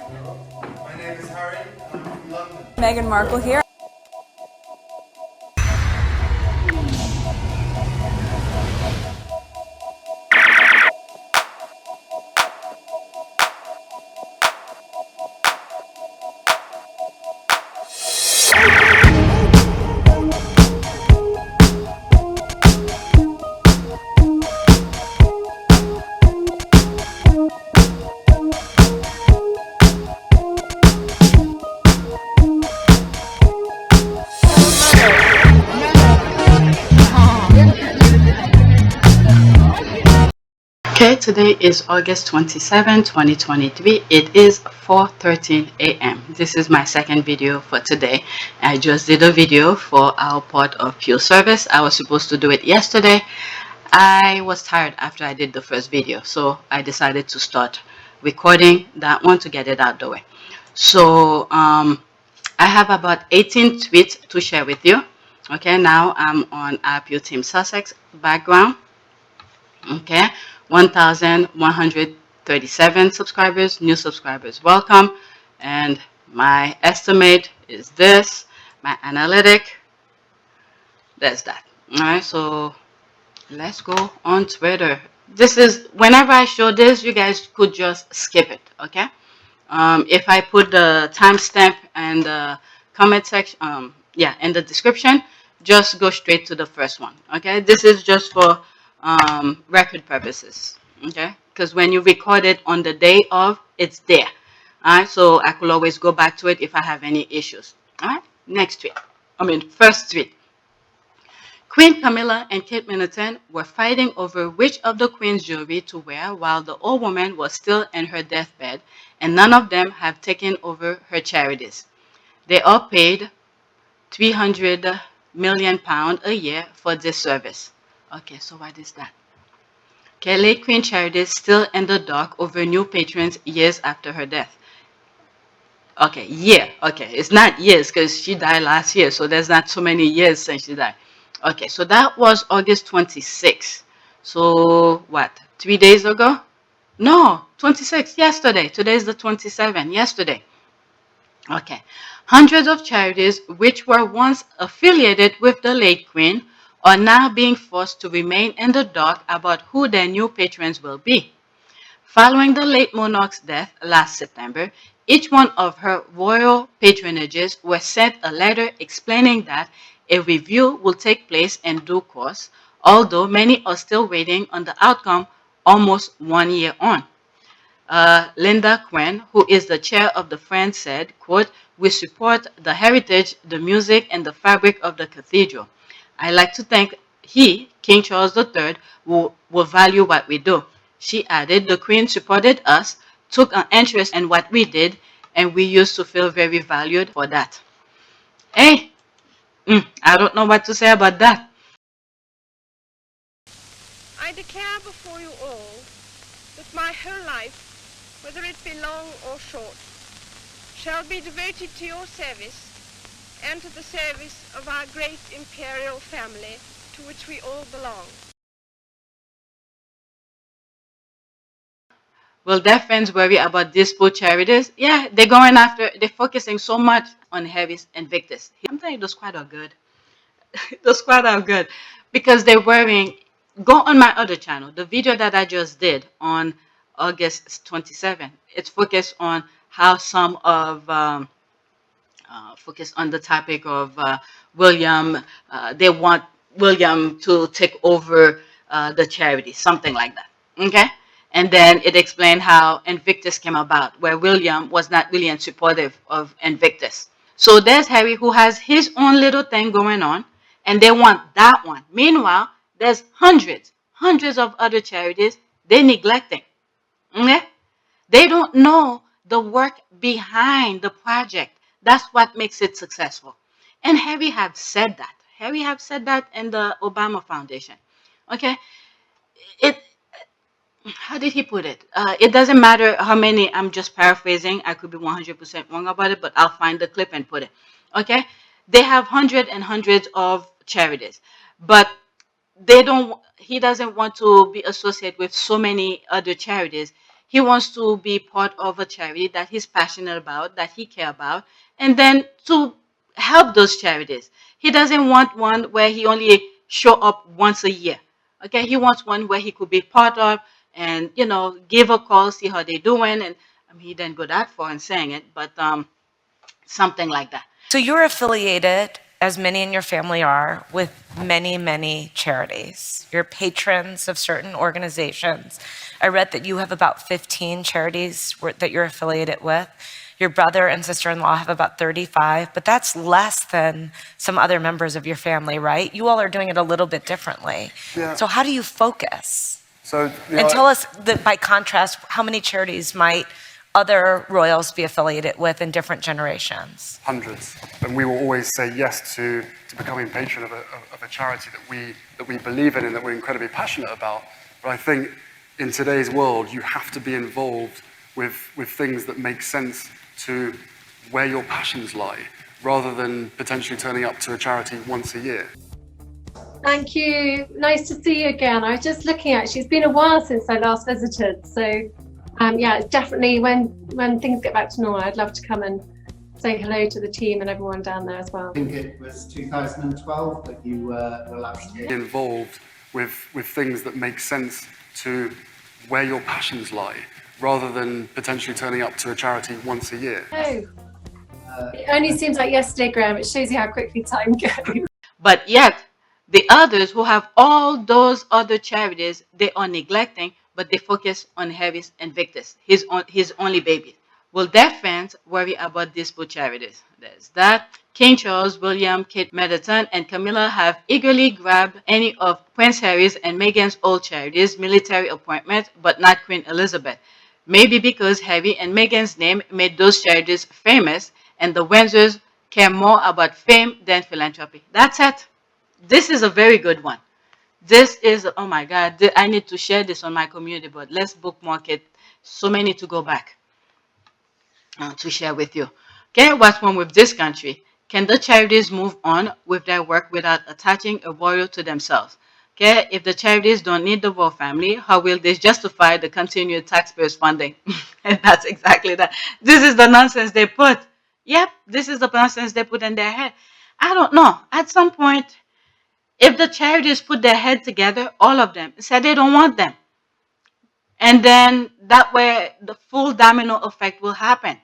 My name is Harry, and I'm from London. Meghan Markle here. Okay, today is August 27, 2023. It is 4:13 a.m. This is my second video for today. I just did a video for our part of Pure Service. I was supposed to do it yesterday. I was tired after I did the first video, so I decided to start recording that one to get it out the way. So I have about 18 tweets to share with you. Okay, now I'm on our Pure Team Sussex background. Okay, 1,137 subscribers, new subscribers, welcome. And my estimate is this, my analytic, that's that. All right, so let's go on Twitter. This is, whenever I show this, you guys could just skip it, okay? If I put the timestamp and the comment section, yeah, in the description, just go straight to the first one, okay? This is just for record purposes, okay? Because when you record it on the day of, it's there, all right? So I could always go back to it if I have any issues, all right? Next tweet, first tweet. Queen Camilla and Kate Middleton were fighting over which of the Queen's jewelry to wear while the old woman was still in her deathbed, and none of them have taken over her charities. They all paid £300 million a year for this service. Okay, so what is that? Okay, late Queen Charities still in the dark over new patrons years after her death. Okay, year. Okay, it's not years because she died last year, so there's not so many years since she died. Okay, so that was August 26th. So what, 3 days ago? No, 26th, yesterday. Today is the 27th, yesterday. Okay, hundreds of charities which were once affiliated with the late Queen are now being forced to remain in the dark about who their new patrons will be. Following the late monarch's death last September, each one of her royal patronages was sent a letter explaining that a review will take place in due course, although many are still waiting on the outcome almost 1 year on. Linda Quinn, who is the chair of the Friends, said, quote, "We support the heritage, the music, and the fabric of the cathedral. I like to think he, King Charles III, will value what we do." She added, "The Queen supported us, took an interest in what we did, and we used to feel very valued for that." Hey, I don't know what to say about that. I declare before you all that my whole life, whether it be long or short, shall be devoted to your service and to the service of our great imperial family to which we all belong. Will their friends worry about these poor charities? Yeah, they're focusing so much on Harris and Victus. I'm telling you, the squad are good. The squad are good because they're worrying. Go on my other channel, the video that I just did on August 27th. It's focused on how some of focused on the topic of William. They want William to take over the charity, something like that. Okay? And then it explained how Invictus came about, where William was not really supportive of Invictus. So there's Harry who has his own little thing going on, and they want that one. Meanwhile, there's hundreds of other charities they're neglecting. Okay? They don't know the work behind the project. That's what makes it successful. And Harry have said that. Harry have said that in the Obama Foundation. Okay? It How did he put it? It doesn't matter how many, I'm just paraphrasing. I could be 100% wrong about it, but I'll find the clip and put it. Okay? They have hundreds and hundreds of charities, but he doesn't want to be associated with so many other charities. He wants to be part of a charity that he's passionate about, that he cares about, and then to help those charities. He doesn't want one where he only show up once a year. Okay, he wants one where he could be part of and give a call, see how they're doing, and I mean he didn't go that far in saying it, but something like that. So you're affiliated, as many in your family are, with many, many charities. You're patrons of certain organizations. I read that you have about 15 charities that you're affiliated with. Your brother and sister-in-law have about 35, but that's less than some other members of your family, right? You all are doing it a little bit differently. Yeah. So how do you focus? So, and tell us that by contrast, how many charities might other royals be affiliated with in different generations? Hundreds. And we will always say yes to becoming patron of a charity that we believe in and that we're incredibly passionate about. But I think in today's world, you have to be involved with things that make sense to where your passions lie, rather than potentially turning up to a charity once a year. Thank you. Nice to see you again. I was just looking actually, it's been a while since I last visited. So yeah, it's definitely when things get back to normal, I'd love to come and say hello to the team and everyone down there as well. I think it was 2012 that you were last here. Involved with things that make sense to where your passions lie, rather than potentially turning up to a charity once a year. Oh, it only seems like yesterday, Graham. It shows you how quickly time goes. But yet, the others who have all those other charities, they are neglecting, but they focus on Harris and Victor's, his only baby. Will their fans worry about these two charities? There's that. King Charles, William, Kate Middleton, and Camila have eagerly grabbed any of Prince Harry's and Meghan's old charities, military appointment, but not Queen Elizabeth. Maybe because Harry and Meghan's name made those charities famous, and the Windsors care more about fame than philanthropy. That's it. This is a very good one. This is, oh my God, I need to share this on my community, but let's bookmark it. So many to go back to share with you. Okay, what's wrong with this country? Can the charities move on with their work without attaching a royal to themselves? Okay, if the charities don't need the royal family, how will they justify the continued taxpayers funding? And that's exactly that. This is the nonsense they put. Yep, this is the nonsense they put in their head. I don't know. At some point, if the charities put their head together, all of them, said they don't want them. And then that way the full domino effect will happen.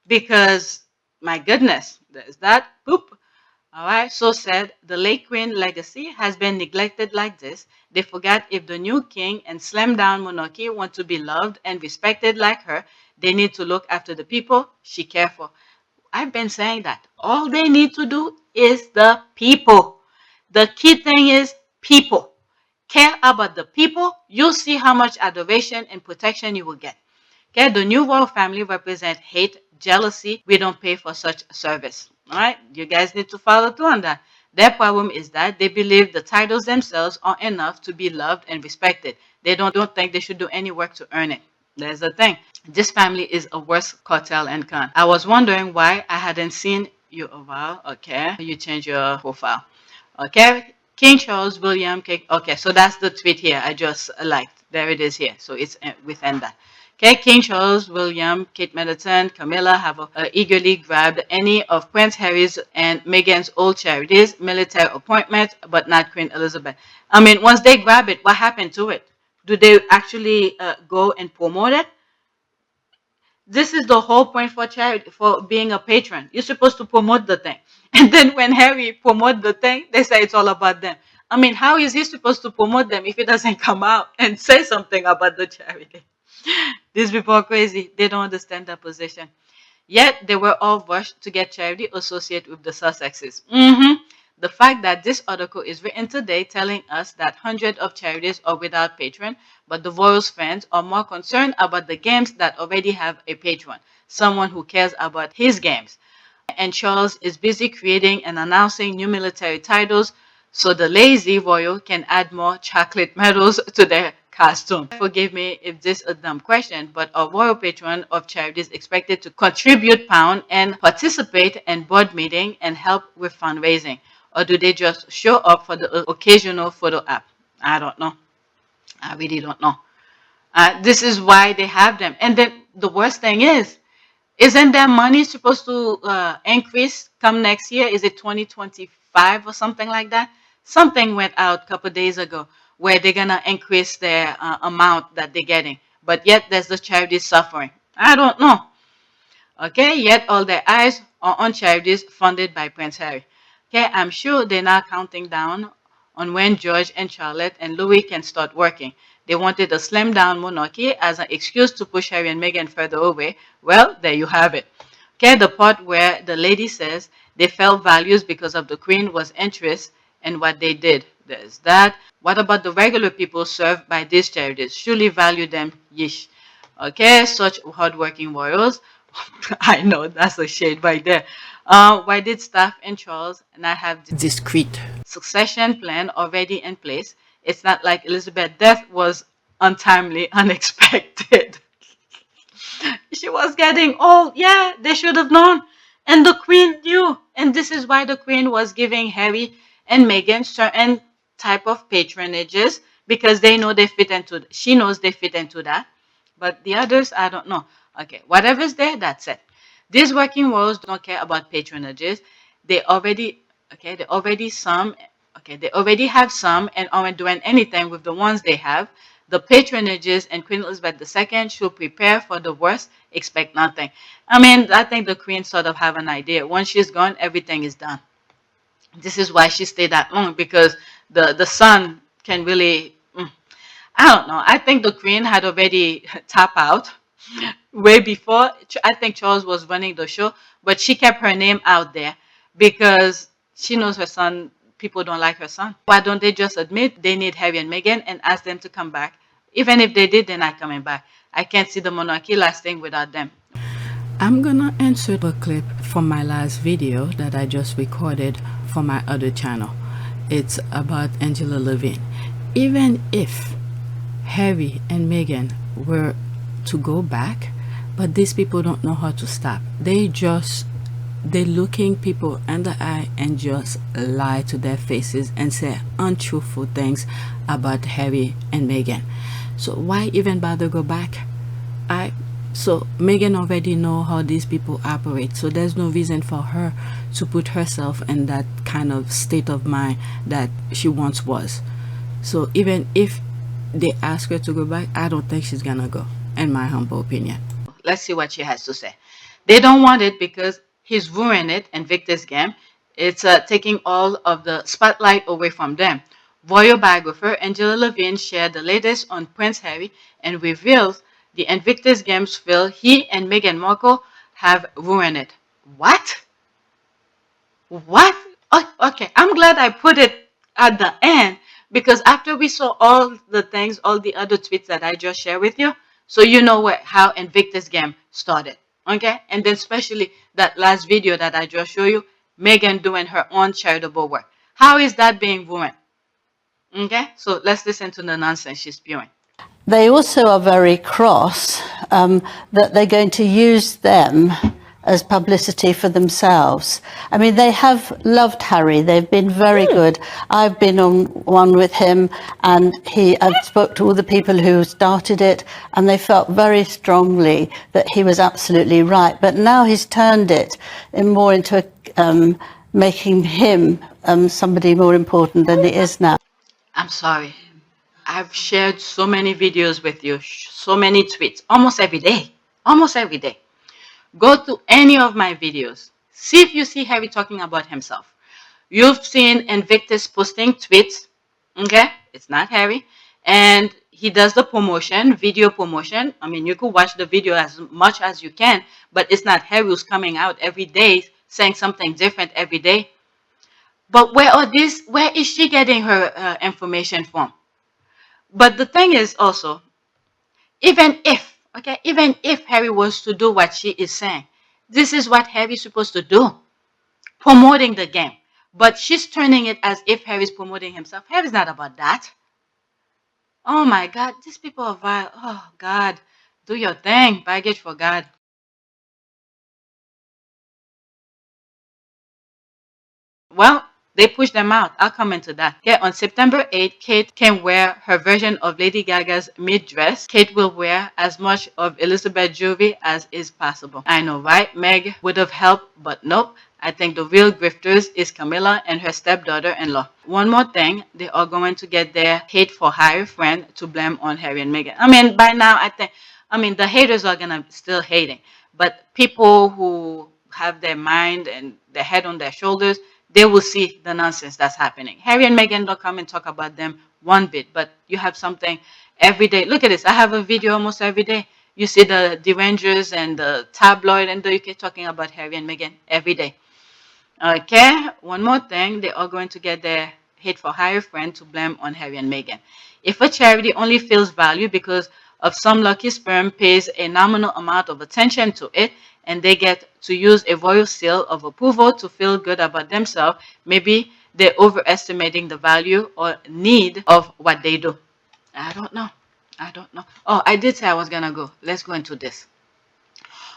Because, my goodness, there's that. Boop. All right, so said, the late Queen legacy has been neglected like this. They forgot if the new king and slim down monarchy want to be loved and respected like her, they need to look after the people she cares for. I've been saying that. All they need to do is the people. The key thing is people. Care about the people. You'll see how much adoration and protection you will get. Okay, the new royal family represent hate, jealousy. We don't pay for such service. All right, you guys need to follow through on that. Their problem is that they believe the titles themselves are enough to be loved and respected. They don't think they should do any work to earn it. There's the thing. This family is a worse cartel and con. I was wondering why I hadn't seen you a while. Okay, you change your profile. Okay, King Charles, William, okay, so that's the tweet here. I just liked. There it is here. So it's within that. Okay, King Charles, William, Kate Middleton, Camilla have eagerly grabbed any of Prince Harry's and Meghan's old charities, military appointments, but not Queen Elizabeth. I mean, once they grab it, what happened to it? Do they actually go and promote it? This is the whole point for charity, for being a patron. You're supposed to promote the thing. And then when Harry promotes the thing, they say it's all about them. I mean, how is he supposed to promote them if he doesn't come out and say something about the charity? These people are crazy. They don't understand their position. Yet, they were all rushed to get charity associated with the Sussexes. The fact that this article is written today telling us that hundreds of charities are without patron, but the Royals fans are more concerned about the games that already have a patron, someone who cares about his games. And Charles is busy creating and announcing new military titles so the lazy royal can add more chocolate medals to their costume. Forgive me if this is a dumb question, but are royal patron of charities expected to contribute pound and participate in board meeting and help with fundraising? Or do they just show up for the occasional photo op? I don't know. I really don't know. This is why they have them. And then the worst thing is, isn't their money supposed to increase come next year? Is it 2025 or something like that? Something went out a couple days ago where they're gonna increase their amount that they're getting, but yet there's the charities suffering. I don't know. Okay, yet all their eyes are on charities funded by Prince Harry. Okay, I'm sure they're now counting down on when George and Charlotte and Louis can start working. They wanted a slim down monarchy as an excuse to push Harry and Meghan further away. Well, there you have it. Okay, the part where the lady says they felt values because of the Queen was interest in what they did. There's that. What about the regular people served by these charities? Surely value them, yeesh. Okay, such hardworking royals. I know that's a shade right there. Why did staff and Charles not have Discreet. succession plan already in place? It's not like Elizabeth's death was untimely, unexpected. She was getting old. Yeah, they should have known. And the Queen knew. And this is why the Queen was giving Harry and Meghan certain type of patronages because they know they fit into, she knows they fit into that. But the others, I don't know. Okay, whatever's there, that's it. These working royals don't care about patronages. They already, okay, they already have some and aren't doing anything with the ones they have. The patronages and Queen Elizabeth II should prepare for the worst, expect nothing. I mean, I think the Queen sort of have an idea. Once she's gone, everything is done. This is why she stayed that long, because the son can really, I don't know. I think the Queen had already tapped out way before. I think Charles was running the show, but she kept her name out there because she knows her son, people don't like her son. Why don't they just admit they need Harry and Meghan and ask them to come back? Even if they did, they're not coming back. I can't see the monarchy lasting without them. I'm gonna insert a clip from my last video that I just recorded for my other channel. It's about Angela Levin. Even if Harry and Meghan were to go back, but these people don't know how to stop. They're looking people in the eye and just lie to their faces and say untruthful things about Harry and Meghan. So why even bother go back? So Meghan already know how these people operate, so there's no reason for her to put herself in that kind of state of mind that she once was. So even if they ask her to go back, I don't think she's gonna go, in my humble opinion. Let's see what she has to say. They don't want it because he's ruined it in Victor's game. It's taking all of the spotlight away from them. Royal biographer Angela Levin shared the latest on Prince Harry and reveals the Invictus Games feel he and Meghan Markle have ruined it. What? What? Oh, okay, I'm glad I put it at the end because after we saw all the things, all the other tweets that I just shared with you, so you know how Invictus Game started, okay? And then especially that last video that I just showed you, Meghan doing her own charitable work. How is that being ruined? Okay, so let's listen to the nonsense she's spewing. They also are very cross that they're going to use them as publicity for themselves. I mean, they have loved Harry. They've been very good. I've been on one with him, and I've spoke to all the people who started it, and they felt very strongly that he was absolutely right. But now he's turned it more into making him somebody more important than he is now. I'm sorry. I've shared so many videos with you, so many tweets, almost every day. Almost every day. Go to any of my videos. See if you see Harry talking about himself. You've seen Invictus posting tweets. Okay? It's not Harry. And he does the promotion, video promotion. I mean, you could watch the video as much as you can, but it's not Harry who's coming out every day saying something different every day. But where is she getting her information from? But the thing is also, even if Harry was to do what she is saying, this is what Harry's supposed to do, promoting the game. But she's turning it as if Harry's promoting himself. Harry's not about that. Oh my God, these people are vile. Oh God, do your thing, baggage for God. Well, They push them out. I'll come into that. Okay, on September 8th, Kate can wear her version of Lady Gaga's mid-dress. Kate will wear as much of Elizabeth jewelry as is possible. I know, right? Meg would have helped, but nope. I think the real grifters is Camilla and her stepdaughter-in-law. One more thing, they are going to get their hate for hire friend to blame on Harry and Meghan. I mean, by now, the haters are gonna still hating, but people who have their mind and their head on their shoulders, they will see the nonsense that's happening. Harry and Meghan don't come and talk about them one bit, but you have something every day. Look at this. I have a video almost every day. You see the derangers and the tabloid and the UK talking about Harry and Meghan every day. Okay, one more thing. They are going to get their hate for hire friend to blame on Harry and Meghan. If a charity only feels value because of some lucky sperm pays a nominal amount of attention to it, and they get to use a royal seal of approval to feel good about themselves, maybe they're overestimating the value or need of what they do. I don't know. Oh, I did say I was going to go. Let's go into this.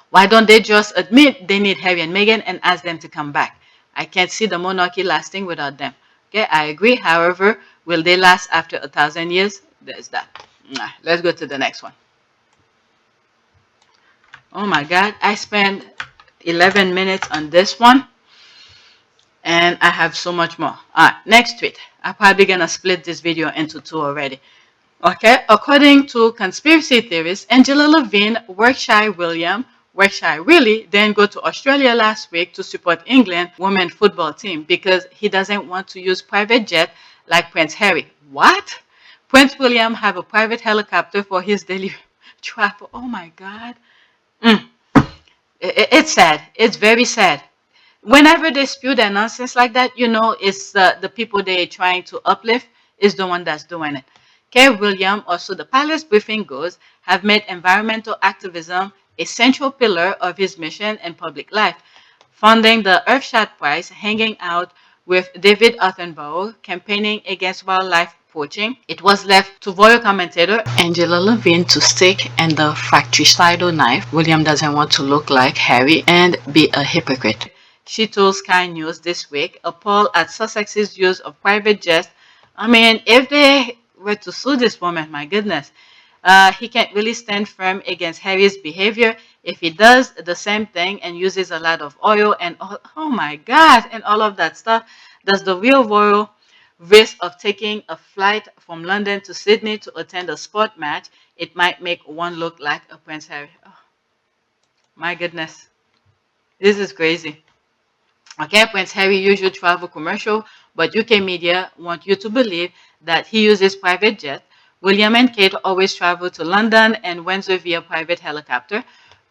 Why don't they just admit they need Harry and Meghan and ask them to come back? I can't see the monarchy lasting without them. Okay, I agree. However, will they last after 1,000 years? There's that. Let's go to the next one. Oh my God, I spent 11 minutes on this one, and I have so much more. All right, next tweet. I'm probably gonna split this video into two already. Okay, according to conspiracy theorists, Angela Levin, Workshire William, Workshire really then go to Australia last week to support England women's football team because he doesn't want to use private jet like Prince Harry. What? Prince William have a private helicopter for his daily travel. Oh my God. It's sad. It's very sad. Whenever they spew their nonsense like that, you know it's the people they're trying to uplift is the one that's doing it. K. William, also the palace briefing goes, have made environmental activism a central pillar of his mission and public life, funding the Earthshot Prize, hanging out with David Attenborough, campaigning against wildlife poaching. It was left to royal commentator Angela Levin to stick and the fratricidal knife. William doesn't want to look like Harry and be a hypocrite. She told Sky News this week, appalled at Sussex's use of private jets. I mean, if they were to sue this woman, my goodness, he can't really stand firm against Harry's behavior if he does the same thing and uses a lot of oil and all, oh my God, and all of that stuff. Does the real royal risk of taking a flight from London to Sydney to attend a sport match? It might make one look like a Prince Harry. Oh, my goodness, this is crazy. Okay, Prince Harry usually travel commercial, but UK media want you to believe that he uses private jet. William and Kate always travel to London and Windsor via private helicopter.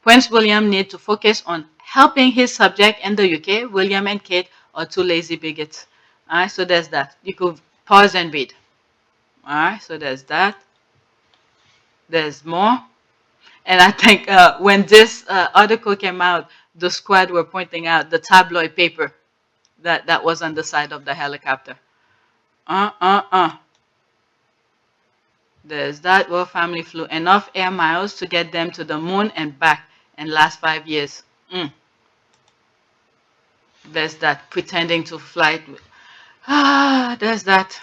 Prince William need to focus on helping his subject in the UK. William and Kate are two lazy bigots. All right, so there's that. You could pause and read. All right, so there's that. There's more. And I think when this article came out, the squad were pointing out the tabloid paper that was on the side of the helicopter. There's that. Royal family flew enough air miles to get them to the moon and back in the last 5 years. There's that. Pretending to fly. There's that.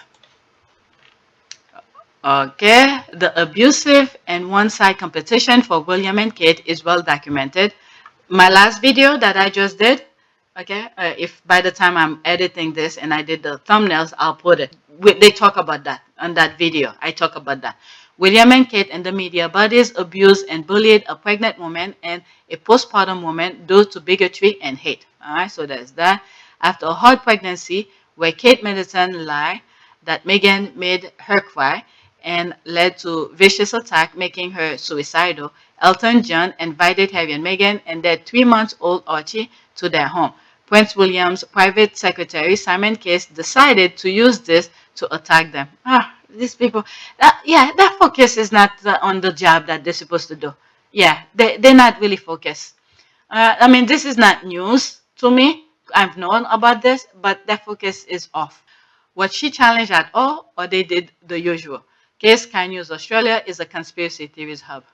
Okay. The abusive and one-side competition for William and Kate is well documented. My last video that I just did, okay, if by the time I'm editing this and I did the thumbnails, I'll put it. They talk about that on that video. I talk about that. William and Kate and the media buddies abused and bullied a pregnant woman and a postpartum woman due to bigotry and hate. All right, so there's that. After a hard pregnancy, where Kate Middleton lied that Meghan made her cry and led to vicious attack, making her suicidal, Elton John invited Harry and Meghan and their 3-month-old Archie to their home. Prince William's private secretary, Simon Case, decided to use this to attack them. These people, that focus is not on the job that they're supposed to do. Yeah, they're not really focused. I mean, this is not news to me. I've known about this, but their focus is off. Was she challenged at all, or they did the usual? Case Sky News Australia is a conspiracy theories hub.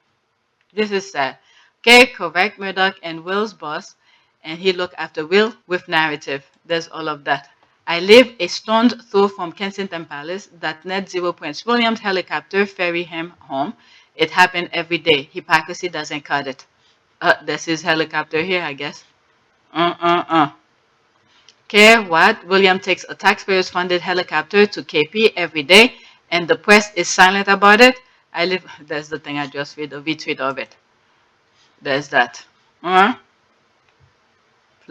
This is sad. Okay, correct Murdoch and Will's boss, and he looked after Will with narrative. There's all of that. I live a stone's throw from Kensington Palace. That net zero Prince William's helicopter ferry him home. It happened every day. Hypocrisy doesn't cut it. That's his helicopter here, I guess. Care what? William takes a taxpayers funded helicopter to KP every day and the press is silent about it. That's the thing I just read, a retweet of it. There's that. The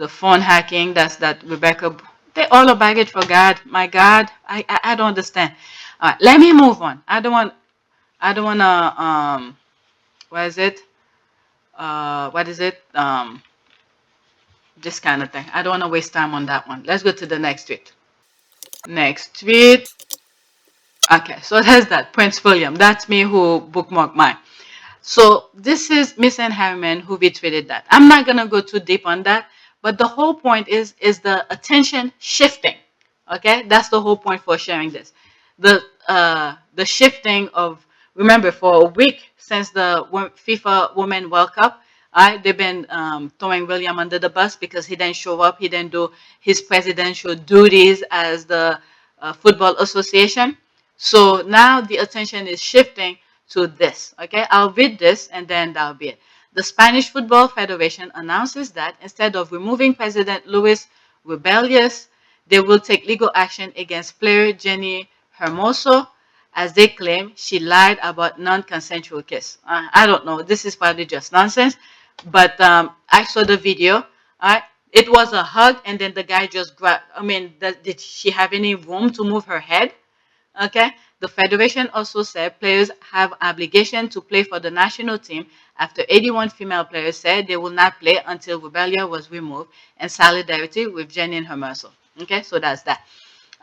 phone hacking, that's that Rebecca. They all a baggage for God. My God, I don't understand. All right, let me move on. I don't want to, what is it? This kind of thing. I don't want to waste time on that one. Let's go to the next tweet. Next tweet. Okay, so there's that, Prince William. That's me who bookmarked mine. So this is Miss Ann Harriman who retweeted that. I'm not going to go too deep on that, but the whole point is the attention shifting. Okay, that's the whole point for sharing this. The shifting of, remember, for a week since the FIFA Women World Cup, they've been throwing William under the bus because he didn't show up. He didn't do his presidential duties as the Football Association. So now the attention is shifting to this. Okay, I'll read this and then that'll be it. The Spanish Football Federation announces that instead of removing President Luis Rubiales, they will take legal action against player Jenny Hermoso, as they claim she lied about non-consensual kiss. I don't know. This is probably just nonsense. But I saw the video. It was a hug, and then the guy just grabbed. I mean, did she have any room to move her head? Okay. The federation also said players have obligation to play for the national team after 81 female players said they will not play until Rubelia was removed in solidarity with Jenny Hermoso. Okay, so that's that.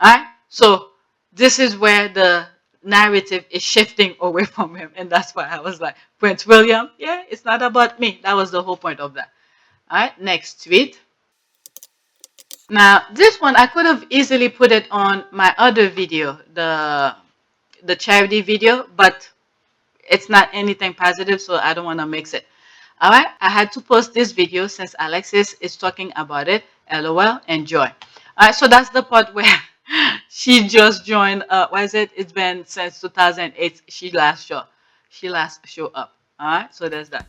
All right. So this is where the narrative is shifting away from him, and that's why I was like, Prince William, yeah, it's not about me. That was the whole point of that. All right. Next tweet. Now, this one, I could have easily put it on my other video, the charity video, but it's not anything positive, so I don't want to mix it. All right, I had to post this video since Alexis is talking about it. LOL, enjoy. All right, so that's the part where she just joined. What is it? It's been since 2008. She last show up. All right, so there's that.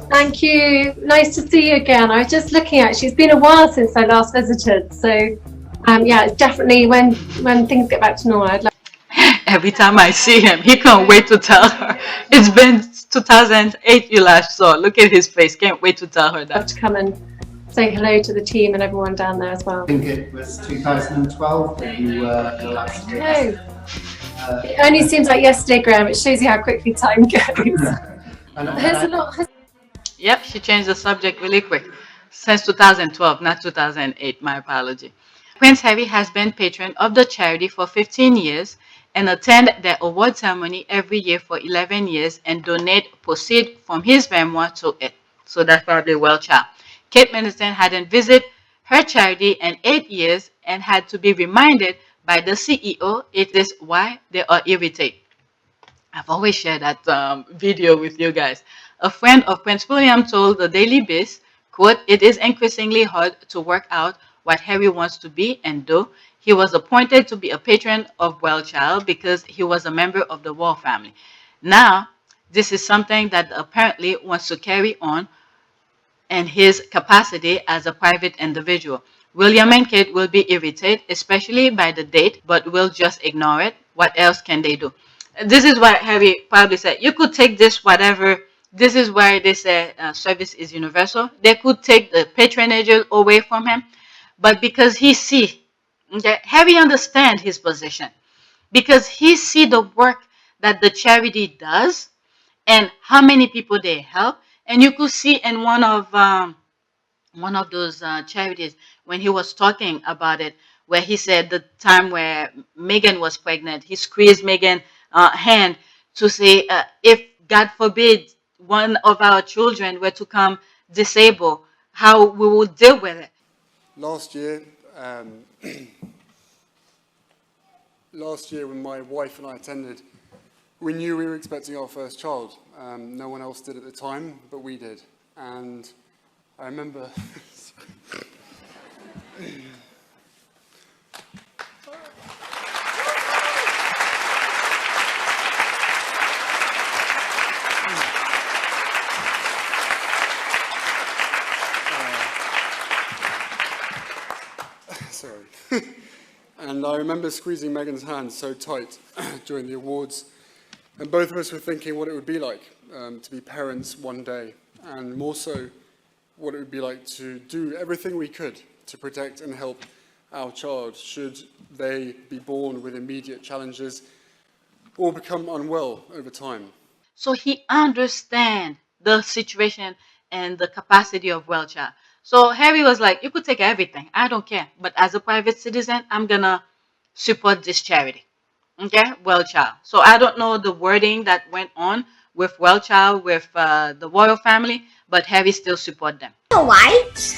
Thank you. Nice to see you again. I was just looking at, she's been a while since I last visited. So yeah, definitely when things get back to normal, I'd like. Every time I see him, he can't wait to tell her. It's been 2008 you last saw. Look at his face. Can't wait to tell her that. Love to come and say hello to the team and everyone down there as well. I think it was 2012 that you were last here. It only seems like yesterday, Graham. It shows you how quickly time goes. There's a lot. Yep, she changed the subject really quick. Since 2012, not 2008, my apology. Prince Harry has been patron of the charity for 15 years and attend their award ceremony every year for 11 years and donate proceeds from his memoir to it. So that's probably well child. Kate Middleton hadn't visited her charity in 8 years and had to be reminded by the CEO it is why they are irritated. I've always shared that video with you guys. A friend of Prince William told the Daily Beast, quote, "It is increasingly hard to work out what Harry wants to be and do. He was appointed to be a patron of Well Child because he was a member of the royal family. Now, this is something that apparently wants to carry on in his capacity as a private individual. William and Kate will be irritated, especially by the date, but will just ignore it. What else can they do?" This is what Harry probably said. You could take this, whatever. This is why they say service is universal. They could take the patronage away from him, but because he see, okay, Harry understand his position, because he see the work that the charity does and how many people they help. And you could see in one of those charities when he was talking about it, where he said the time where Meghan was pregnant, he squeezed Meghan's hand to say, if God forbid one of our children were to come disabled, how we would deal with it. Last year, when my wife and I attended, we knew we were expecting our first child. No one else did at the time, but we did. And I remember. Sorry. And I remember squeezing Megan's hand so tight during the awards. And both of us were thinking what it would be like to be parents one day, and more so what it would be like to do everything we could to protect and help our child should they be born with immediate challenges or become unwell over time. So he understands the situation and the capacity of well child. So Harry was like, you could take everything. I don't care. But as a private citizen, I'm going to support this charity. Okay? Well child. So I don't know the wording that went on with well child, with the royal family, but Harry still support them. White?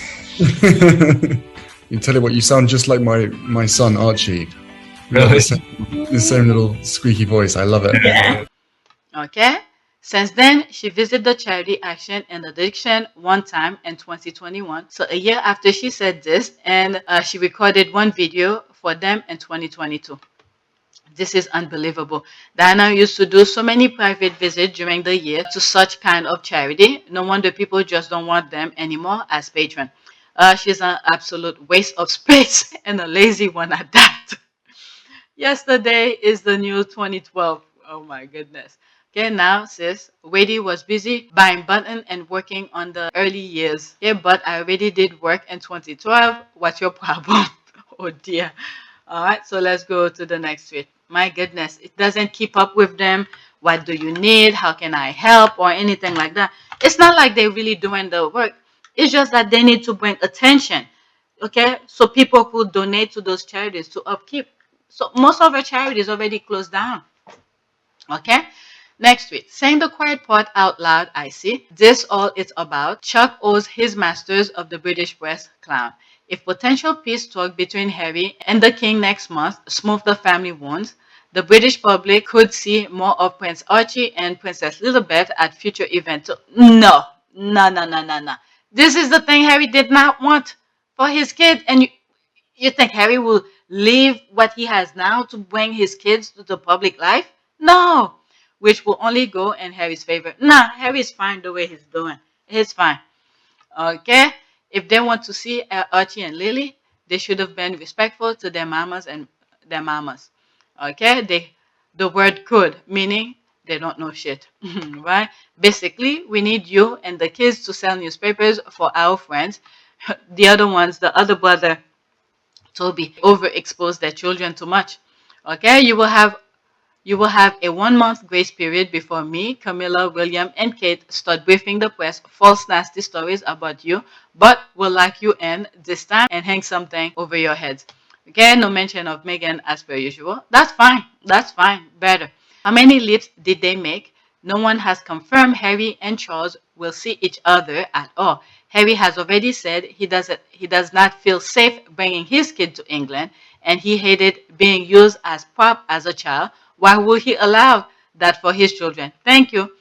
You tell you what, you sound just like my son Archie. We have the same little squeaky voice. I love it. Okay? Since then, she visited the charity Action and Addiction one time in 2021. So a year after she said this, and she recorded one video for them in 2022. This is unbelievable. Diana used to do so many private visits during the year to such kind of charity. No wonder people just don't want them anymore as patron. She's an absolute waste of space and a lazy one at that. Yesterday is the new 2012. Oh my goodness. Okay, now, sis, Wadey was busy buying button and working on the early years. Yeah, but I already did work in 2012. What's your problem? Oh dear. All right, so let's go to the next tweet. My goodness, it doesn't keep up with them. What do you need? How can I help? Or anything like that. It's not like they're really doing the work. It's just that they need to bring attention. Okay, so people who donate to those charities to upkeep. So most of our charities already closed down. Okay, next tweet. Saying the quiet part out loud, I see. This all it's about. Chuck owes his masters of the British press clown. If potential peace talk between Harry and the king next month smooth the family wounds, the British public could see more of Prince Archie and Princess Elizabeth at future events. No. This is the thing Harry did not want for his kid. And you think Harry will leave what he has now to bring his kids to the public life? No. Which will only go in Harry's favor. Nah, Harry's fine the way he's doing. He's fine. Okay? If they want to see Archie and Lily, they should have been respectful to their mamas and their mamas. Okay? The word could, meaning they don't know shit. Right? Basically, we need you and the kids to sell newspapers for our friends. The other ones, the other brother, Toby, overexposed their children too much. Okay? You will have a 1 month grace period before me, Camilla, William, and Kate start briefing the press false nasty stories about you, but we'll lock you in this time and hang something over your heads. Okay, no mention of Meghan as per usual. That's fine. That's fine. Better. How many leaps did they make? No one has confirmed Harry and Charles will see each other at all. Harry has already said he does not feel safe bringing his kid to England, and he hated being used as prop as a child. Why would he allow that for his children? Thank you.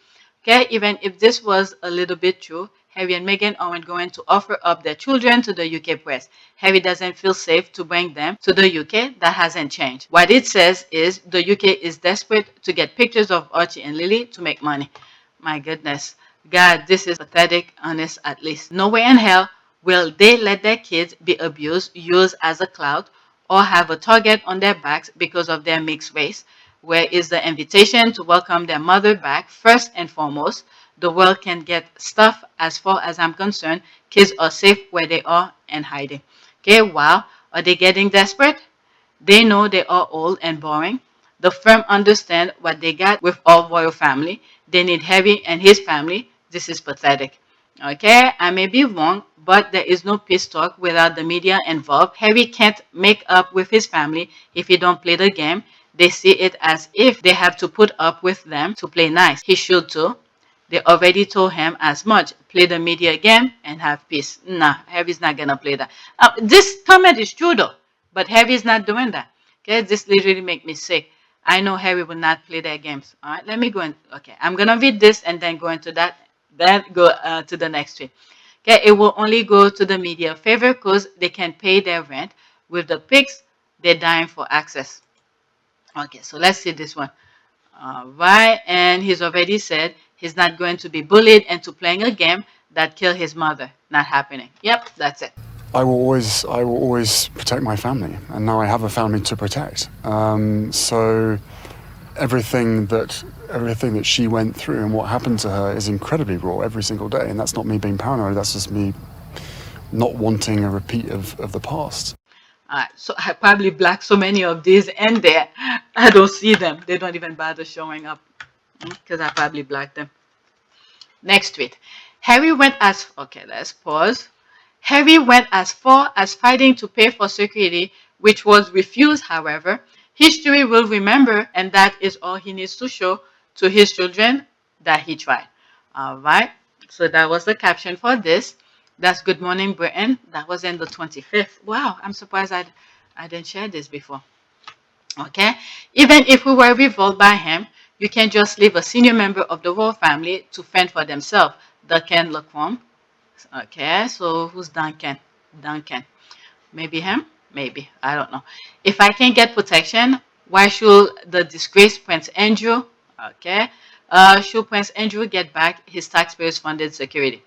Okay, even if this was a little bit true, Harry and Meghan aren't going to offer up their children to the UK press. Harry doesn't feel safe to bring them to the UK. That hasn't changed. What it says is the UK is desperate to get pictures of Archie and Lily to make money. My goodness. God, this is pathetic, honest at least. Nowhere in hell will they let their kids be abused, used as a clout, or have a target on their backs because of their mixed race. Where is the invitation to welcome their mother back? First and foremost, the world can get stuff. As far as I'm concerned, kids are safe where they are and hiding. Okay, wow. Are they getting desperate? They know they are old and boring. The firm understand what they got with all royal family. They need Harry and his family. This is pathetic. Okay, I may be wrong, but there is no peace talk without the media involved. Harry can't make up with his family if he don't play the game. They see it as if they have to put up with them to play nice. He should too. They already told him as much. Play the media game and have peace. Nah, Harry's not going to play that. This comment is true though, but Harry's not doing that. Okay, this literally make me sick. I know Harry will not play their games. All right, let me go in. Okay, I'm going to read this and then go into that. Then go to the next tweet. Okay, it will only go to the media favor because they can pay their rent. With the pigs, they're dying for access. Okay, so let's see this one. Right, and he's already said he's not going to be bullied into playing a game that killed his mother. Not happening. Yep, that's it. I will always protect my family, and now I have a family to protect. So everything that she went through and what happened to her is incredibly raw every single day, and that's not me being paranoid. That's just me not wanting a repeat of the past. So I probably blocked so many of these and there. I don't see them. They don't even bother showing up because I probably blocked them. Next tweet. Harry went as, okay, let's pause. Harry went as far as fighting to pay for security, which was refused, however. History will remember, and that is all he needs to show to his children that he tried. All right. So that was the caption for this. That's Good Morning Britain. That was in the 25th. Wow, I'm surprised I didn't share this before. Okay. Even if we were revolted by him, you can just leave a senior member of the royal family to fend for themselves. Duncan Lacombe. Okay, so who's Duncan? Duncan. Maybe him? Maybe. I don't know. If I can get protection, why should the disgraced Prince Andrew, okay, should Prince Andrew get back his taxpayers funded security?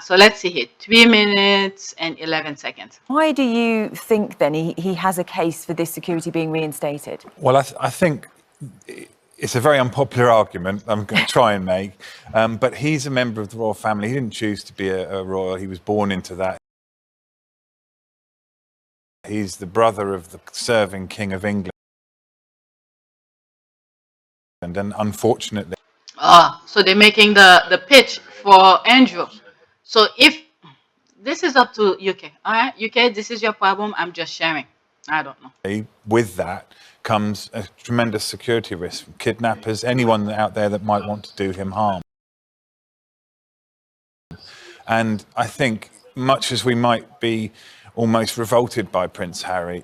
So let's see here, 3 minutes and 11 seconds. Why do you think then he has a case for this security being reinstated? Well, I think it's a very unpopular argument I'm going to try and make, but he's a member of the royal family. He didn't choose to be a royal. He was born into that. He's the brother of the serving King of England. And unfortunately... So they're making the pitch for Andrew. So if this is up to UK, all right, UK, this is your problem. I'm just sharing. I don't know. With that comes a tremendous security risk from kidnappers, anyone out there that might want to do him harm. And I think, much as we might be almost revolted by Prince Harry,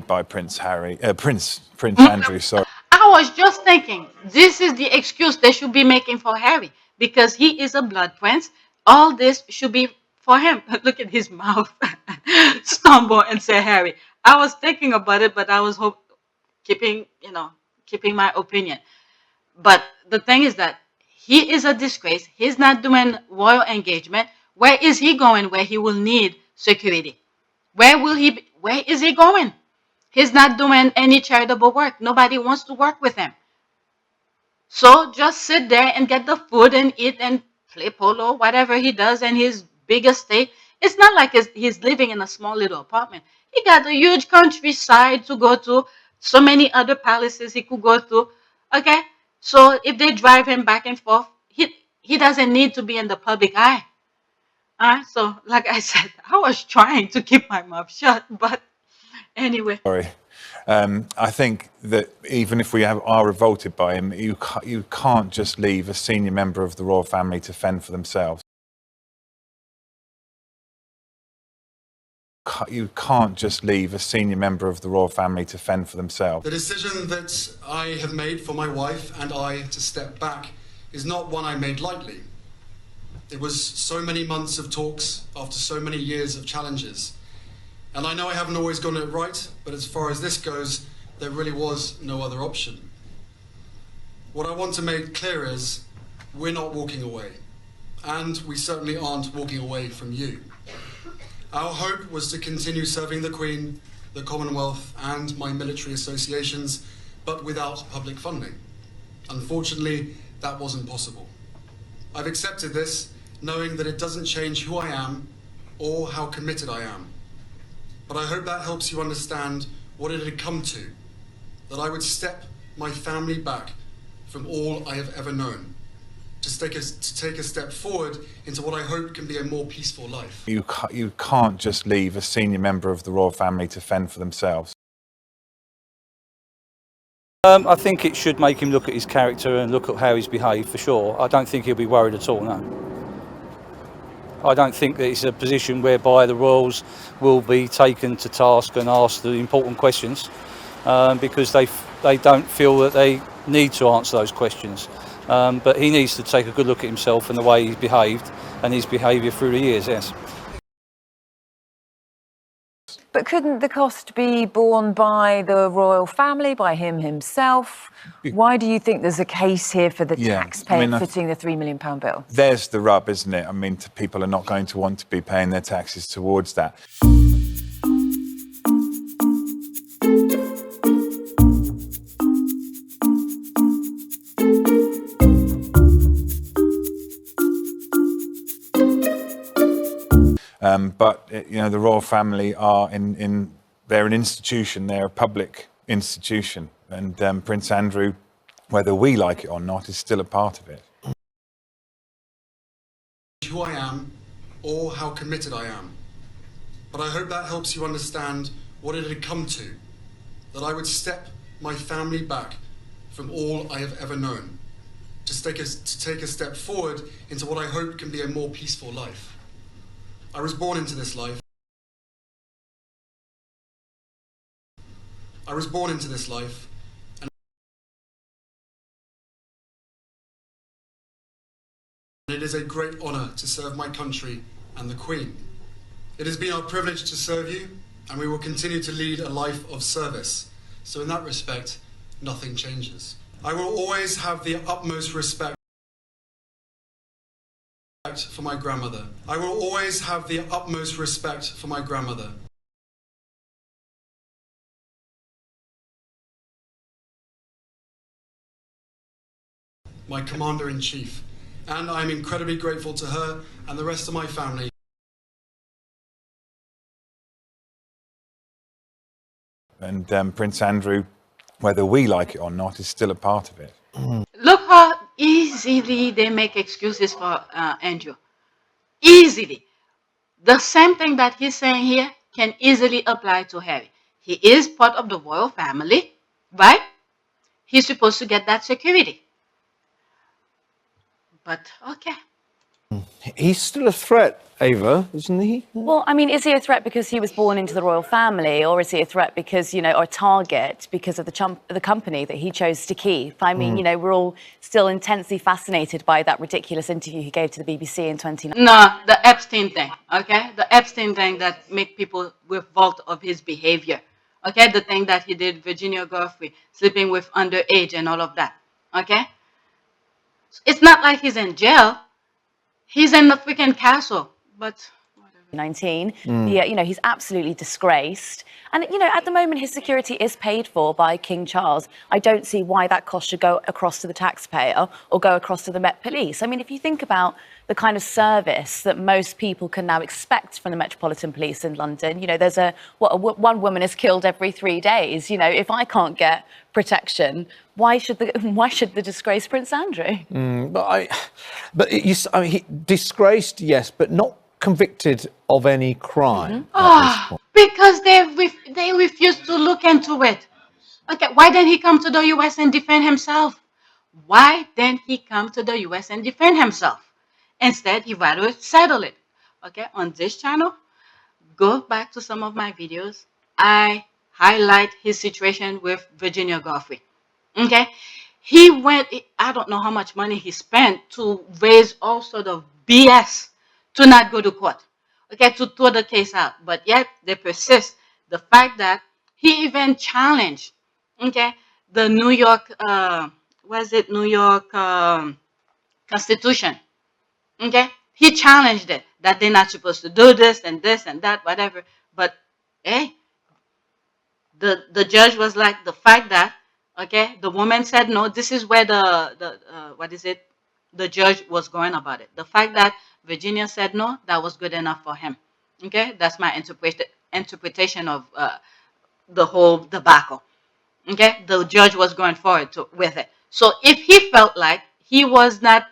Prince Andrew, sorry. I was just thinking, this is the excuse they should be making for Harry, because he is a blood prince. All this should be for him. Look at his mouth stumble and say Harry. I was thinking about it, but I was keeping my opinion. But the thing is that he is a disgrace. He's not doing royal engagement. Where is he going where he will need security? Where is he going? He's not doing any charitable work. Nobody wants to work with him. So just sit there and get the food and eat and play polo, whatever he does in his big estate. It's not like he's living in a small little apartment. He got a huge countryside to go to, so many other palaces he could go to. Okay, so if they drive him back and forth, he doesn't need to be in the public eye. So like I said, I was trying to keep my mouth shut, but anyway. Sorry. I think that even if we are revolted by him, you can't just leave a senior member of the royal family to fend for themselves. You can't just leave a senior member of the royal family to fend for themselves. The decision that I have made for my wife and I to step back is not one I made lightly. It was so many months of talks after so many years of challenges. And I know I haven't always gotten it right, but as far as this goes, there really was no other option. What I want to make clear is we're not walking away, and we certainly aren't walking away from you. Our hope was to continue serving the Queen, the Commonwealth, and my military associations, but without public funding. Unfortunately, that wasn't possible. I've accepted this, knowing that it doesn't change who I am or how committed I am. But I hope that helps you understand what it had come to, that I would step my family back from all I have ever known, to take a step forward into what I hope can be a more peaceful life. You can't just leave a senior member of the royal family to fend for themselves. I think it should make him look at his character and look at how he's behaved, for sure. I don't think he'll be worried at all, no. I don't think that it's a position whereby the royals will be taken to task and asked the important questions because they don't feel that they need to answer those questions. But he needs to take a good look at himself and the way he's behaved and his behaviour through the years, yes. But couldn't the cost be borne by the royal family, by him himself? Why do you think there's a case here for the taxpayer footing the £3 million bill? There's the rub, isn't it? I mean, people are not going to want to be paying their taxes towards that. But you know, the royal family are they're an institution. They're a public institution, and Prince Andrew, whether we like it or not, is still a part of it. Who I am, or how committed I am. But I hope that helps you understand what it had come to, that I would step my family back from all I have ever known, to take a step forward into what I hope can be a more peaceful life. I was born into this life. I was born into this life, and it is a great honour to serve my country and the Queen. It has been our privilege to serve you, and we will continue to lead a life of service. So in that respect, nothing changes. I will always have the utmost respect for my grandmother. I will always have the utmost respect for my grandmother. My Commander-in-Chief, and I'm incredibly grateful to her and the rest of my family. And Prince Andrew, whether we like it or not, is still a part of it. Look how easily they make excuses for Andrew. Easily. The same thing that he's saying here can easily apply to Harry. He is part of the royal family, right? He's supposed to get that security. But, okay. He's still a threat, Ava, isn't he? Well, I mean, is he a threat because he was born into the royal family, or is he a threat because, you know, or a target because of the company that he chose to keep? I mean, you know, we're all still intensely fascinated by that ridiculous interview he gave to the BBC in 2019. No, the Epstein thing, okay? The Epstein thing that make people revolt of his behavior, okay? The thing that he did, Virginia Giuffre, sleeping with underage and all of that, okay? It's not like he's in jail. He's in the freaking castle, but... 19. Yeah, you know, he's absolutely disgraced. And, you know, at the moment, his security is paid for by King Charles. I don't see why that cost should go across to the taxpayer or go across to the Met Police. I mean, if you think about the kind of service that most people can now expect from the Metropolitan Police in London, you know, there's one woman is killed every 3 days. You know, if I can't get protection, why should the disgraced Prince Andrew? I mean, he disgraced, yes, but not convicted of any crime. Because they refused to look into it. Okay, why didn't he come to the US and defend himself? Why didn't he come to the US and defend himself? Instead, he rather settle it. Okay, on this channel, go back to some of my videos. I highlight his situation with Virginia Giuffre. Okay, he went, I don't know how much money he spent to raise all sort of BS to not go to court, okay, to throw the case out. But yet they persist. The fact that he even challenged, okay, the New York, New York Constitution, okay? He challenged it, that they're not supposed to do this and that, whatever. But, hey, the judge was like, the fact that, okay, the woman said no, this is where the judge was going about it. The fact that Virginia said no, that was good enough for him. Okay, that's my interpretation of the whole debacle. Okay, the judge was going forward with it. So if he felt like he was not,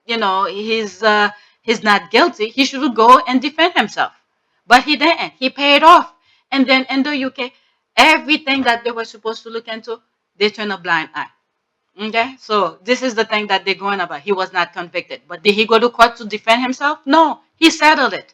you know, he's not guilty, he should go and defend himself. But he didn't. He paid off. And then in the UK, everything that they were supposed to look into, they turn a blind eye. Okay, so this is the thing that they're going about. He was not convicted. But did he go to court to defend himself? No, he settled it.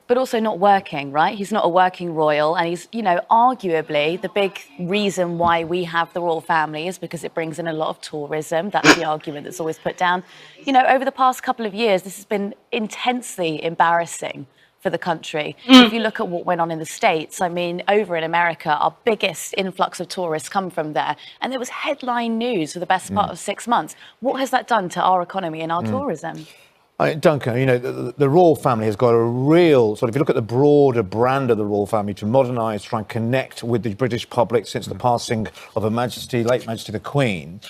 But also not working, right? He's not a working royal, and he's, you know, arguably the big reason why we have the royal family is because it brings in a lot of tourism. That's the argument that's always put down. You know, over the past couple of years, this has been intensely embarrassing for the country. If you look at what went on in the States, I mean, over in America, our biggest influx of tourists come from there. And there was headline news for the best part of 6 months. What has that done to our economy and our tourism? Duncan, you know, the royal family has got a real sort of, if you look at the broader brand of the royal family, to modernise, try and connect with the British public since the passing of Her Majesty, late Majesty the Queen.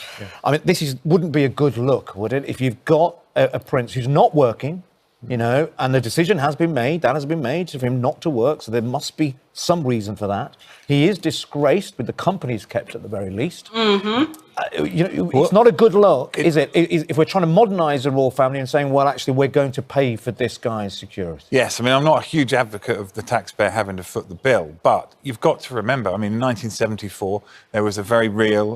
I mean, wouldn't be a good look, would it? If you've got a prince who's not working, you know, and the decision has been made, that has been made for him not to work, so there must be some reason for that. He is disgraced with the companies kept at the very least. You know, it's not a good look, is it? If we're trying to modernise the royal family and saying, well, actually, we're going to pay for this guy's security. Yes, I mean, I'm not a huge advocate of the taxpayer having to foot the bill, but you've got to remember, I mean, in 1974, there was a very real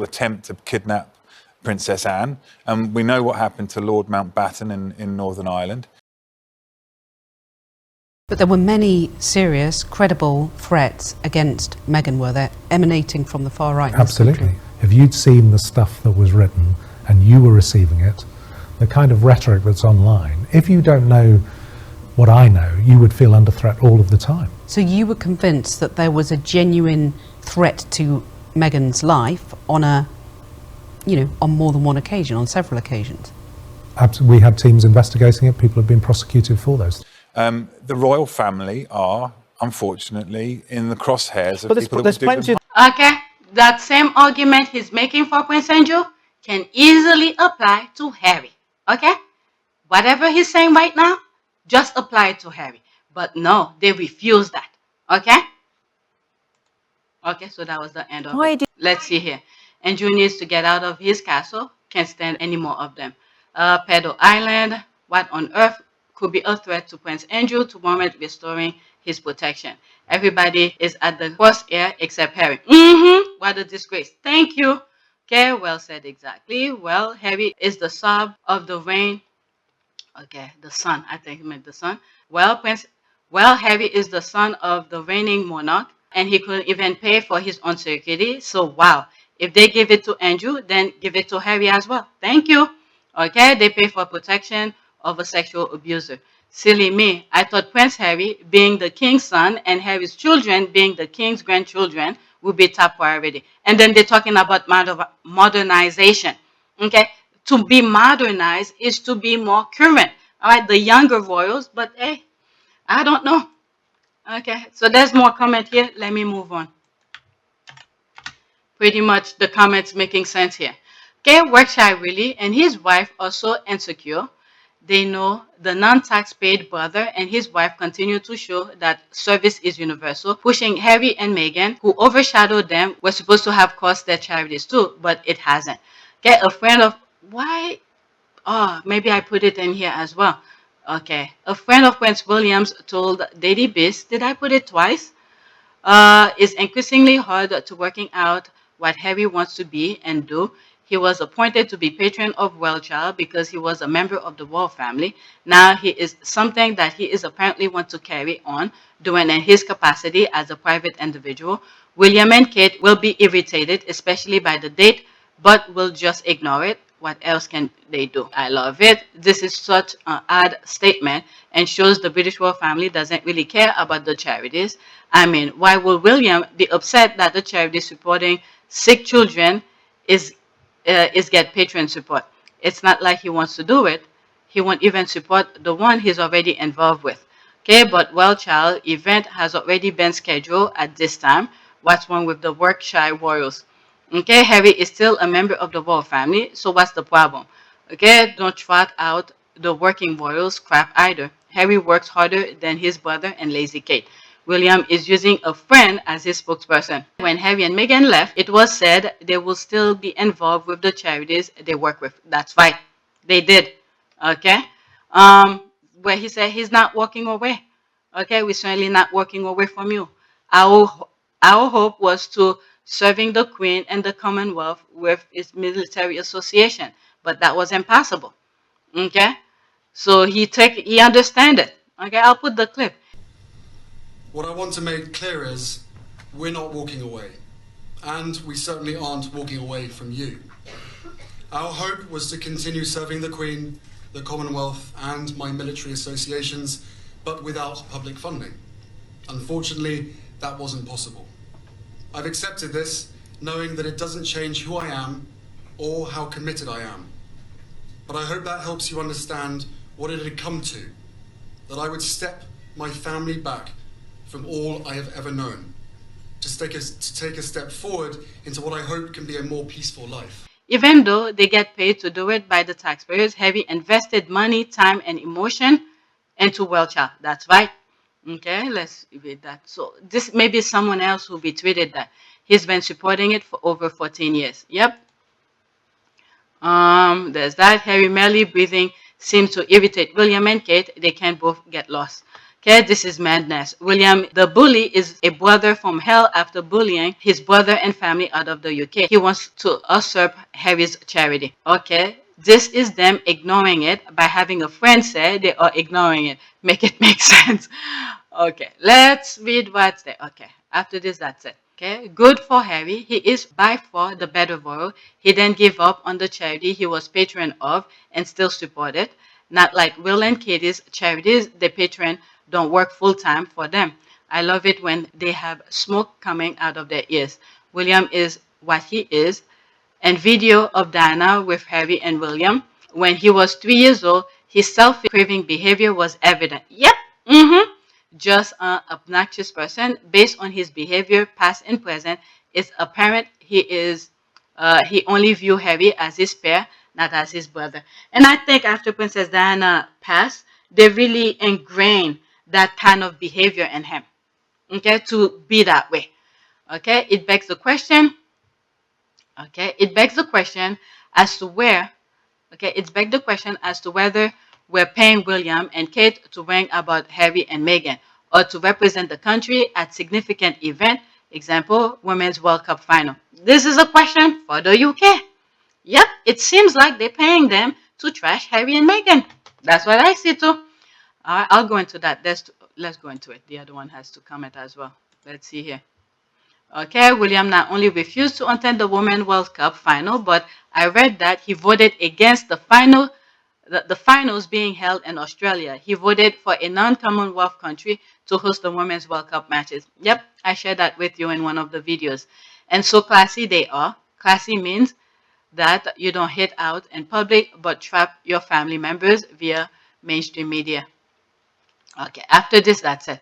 attempt to kidnap Princess Anne, and we know what happened to Lord Mountbatten in Northern Ireland. But there were many serious, credible threats against Meghan, were there, emanating from the far right? Absolutely. If you'd seen the stuff that was written and you were receiving it, the kind of rhetoric that's online, if you don't know what I know, you would feel under threat all of the time. So you were convinced that there was a genuine threat to Meghan's life on on more than one occasion, on several occasions? We had teams investigating it. People have been prosecuted for those. The royal family are, unfortunately, in the crosshairs of people there's plenty. Okay, that same argument he's making for Prince Andrew can easily apply to Harry. Okay, whatever he's saying right now, just apply it to Harry. But no, they refuse that. Okay. Okay, so that was the end of it. Let's see here. Andrew needs to get out of his castle. Can't stand any more of them. Pedo Island. What on earth could be a threat to Prince Andrew to warrant restoring his protection? Everybody is at the crosshair except Harry. What a disgrace. Thank you. Okay, well said exactly. Well, Harry is the sub of the reign. Okay, the son. I think he meant the son. Well, Harry is the son of the reigning monarch, and he couldn't even pay for his own security. So, wow. If they give it to Andrew, then give it to Harry as well. Thank you. Okay, they pay for protection of a sexual abuser. Silly me. I thought Prince Harry, being the king's son, and Harry's children, being the king's grandchildren, would be top priority. And then they're talking about modernization. Okay, to be modernized is to be more current. All right, the younger royals, but hey, I don't know. Okay, so there's more comment here. Let me move on. Pretty much the comments making sense here. Okay, Workshire Willie and his wife are so insecure. They know the non-tax paid brother and his wife continue to show that service is universal, pushing Harry and Meghan, who overshadowed them, were supposed to have cost their charities too, but it hasn't. Okay, a friend of, why? Oh, maybe I put it in here as well. Okay, a friend of Prince William's told Daily Beast, did I put it twice? It's increasingly hard to working out what Harry wants to be and do. He was appointed to be patron of Wellchild because he was a member of the royal family. Now he is something that he is apparently want to carry on doing in his capacity as a private individual. William and Kate will be irritated, especially by the date, but will just ignore it. What else can they do? I love it. This is such an odd statement and shows the British royal family doesn't really care about the charities. I mean, why will William be upset that the charity supporting sick children is get patron support? It's not like he wants to do it. He won't even support the one he's already involved with. Okay, but Wellchild event has already been scheduled at this time. What's wrong with the Workshire Royals? Okay, Harry is still a member of the royal family, so what's the problem? Okay, don't trot out the working royals crap either. Harry works harder than his brother and lazy Kate. William is using a friend as his spokesperson. When Harry and Meghan left, it was said they will still be involved with the charities they work with. That's right. They did. Okay? Where he said he's not walking away. Okay? We're certainly not walking away from you. Our hope was to serving the Queen and the Commonwealth with its military association. But that was impossible. Okay? So he understand it. Okay, I'll put the clip. What I want to make clear is we're not walking away, and we certainly aren't walking away from you. Our hope was to continue serving the Queen, the Commonwealth, and my military associations, but without public funding. Unfortunately, that wasn't possible. I've accepted this, knowing that it doesn't change who I am or how committed I am. But I hope that helps you understand what it had come to, that I would step my family back from all I have ever known, to take a step forward into what I hope can be a more peaceful life. Even though they get paid to do it by the taxpayers, Harry invested money, time, and emotion into Well Child. That's right. Okay, let's read that. So this may be someone else who be tweeted that. He's been supporting it for over 14 years. Yep. There's that. Harry merely breathing seems to irritate William and Kate. They can both get lost. Okay, this is madness. William, the bully, is a brother from hell after bullying his brother and family out of the UK. He wants to usurp Harry's charity. Okay, this is them ignoring it by having a friend say they are ignoring it. Make it make sense. Okay, let's read what's there. Okay, after this, that's it. Okay, good for Harry. He is by far the better royal. He didn't give up on the charity he was patron of and still support it. Not like Will and Katie's charities, the patron don't work full-time for them. I love it when they have smoke coming out of their ears. William is what he is. And video of Diana with Harry and William. When he was 3 years old, his self-craving behavior was evident. Yep. Just an obnoxious person. Based on his behavior, past and present, it's apparent he only view Harry as his peer, not as his brother. And I think after Princess Diana passed, they really ingrained that kind of behavior in him. Okay, to be that way. Okay, it begs the question. Okay, it begs the question as to where. Okay, it begs the question as to whether we're paying William and Kate to ring about Harry and Meghan, or to represent the country at significant event, example, Women's World Cup final. This is a question for the UK. Yep, it seems like they're paying them to trash Harry and Meghan. That's what I see too. All right, I'll go into that. Let's go into it. The other one has to comment as well. Let's see here. Okay, William not only refused to attend the Women's World Cup final, but I read that he voted against the finals being held in Australia. He voted for a non-Commonwealth country to host the Women's World Cup matches. Yep, I shared that with you in one of the videos. And so classy they are. Classy means that you don't hit out in public, but trap your family members via mainstream media. Okay, after this, that's it.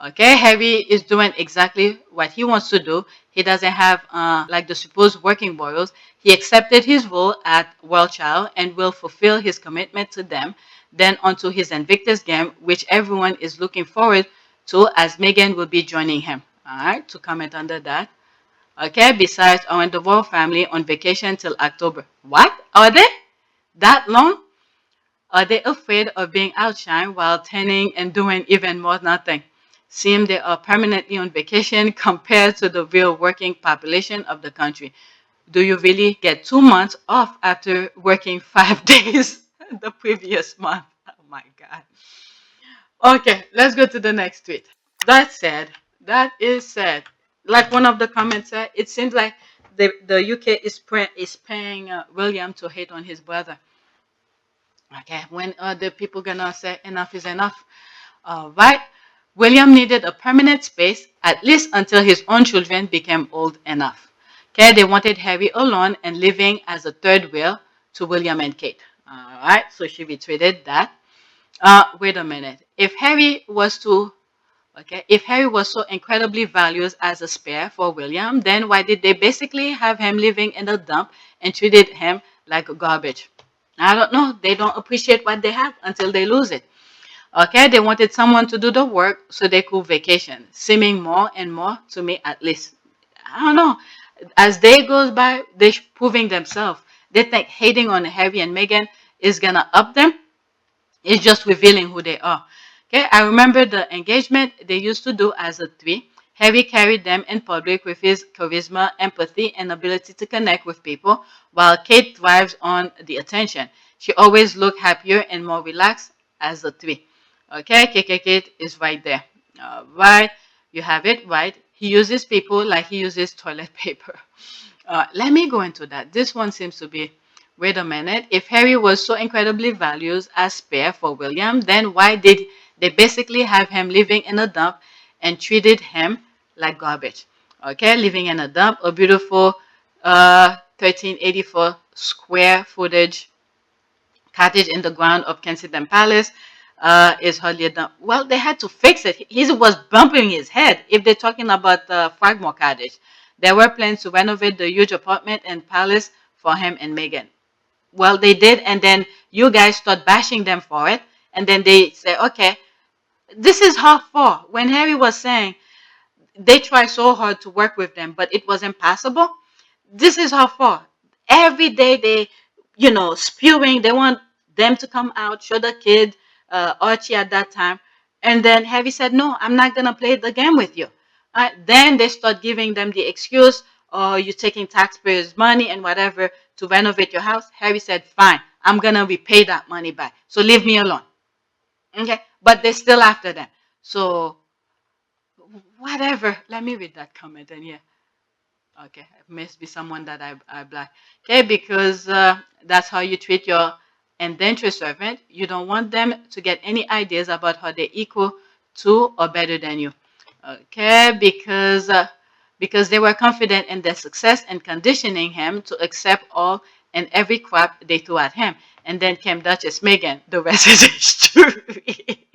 Okay, Harry is doing exactly what he wants to do. He doesn't have, like the supposed working royals, he accepted his role at Well Child and will fulfill his commitment to them. Then onto his Invictus game, which everyone is looking forward to, as Meghan will be joining him. All right, to comment under that. Okay, besides, I want the royal family on vacation till October. What? Are they? That long? Are they afraid of being outshined while turning and doing even more nothing? Seem they are permanently on vacation compared to the real working population of the country. Do you really get 2 months off after working 5 days the previous month? Oh my God. Okay, let's go to the next tweet. That's sad. That is sad. Like one of the comments said, it seems like the UK is paying William to hate on his brother. Okay, when are the people gonna say enough is enough? All right. William needed a permanent space, at least until his own children became old enough. Okay, they wanted Harry alone and living as a third wheel to William and Kate. All right, so she retweeted that. Wait a minute. If Harry was so incredibly valued as a spare for William, then why did they basically have him living in a dump and treated him like garbage? I don't know. They don't appreciate what they have until they lose it. Okay, they wanted someone to do the work so they could vacation, seeming more and more to me at least. I don't know. As day goes by, they're proving themselves. They think hating on Harry and Meghan is going to up them. It's just revealing who they are. Okay, I remember the engagement they used to do as a three. Harry carried them in public with his charisma, empathy, and ability to connect with people, while Kate thrives on the attention. She always looked happier and more relaxed as a 3. Okay, Kate is right there. All right, you have it right. He uses people like he uses toilet paper. Let me go into that. This one seems to be, wait a minute. If Harry was so incredibly valued as spare for William, then why did they basically have him living in a dump and treated him like garbage? Okay, living in a dump, a beautiful 1384 square footage cottage in the ground of Kensington Palace is hardly a dump. Well, they had to fix it. He was bumping his head. If they're talking about the Frogmore Cottage, there were plans to renovate the huge apartment and palace for him and Meghan. Well, they did, and then you guys start bashing them for it, and then they say, okay, this is half for. When Harry was saying they tried so hard to work with them, but it was impossible. This is how far. Every day they, spewing. They want them to come out, show the kid, Archie at that time. And then Harry said, no, I'm not going to play the game with you. Then they start giving them the excuse, oh, you're taking taxpayers' money and whatever to renovate your house. Harry said, fine, I'm going to repay that money back. So leave me alone. Okay? But they're still after them. So whatever. Let me read that comment in here. Okay, it must be someone that I black. Okay, because that's how you treat your indentured servant. You don't want them to get any ideas about how they're equal to or better than you. Okay, because they were confident in their success and conditioning him to accept all and every crap they threw at him. And then came Duchess Meghan. The rest is history.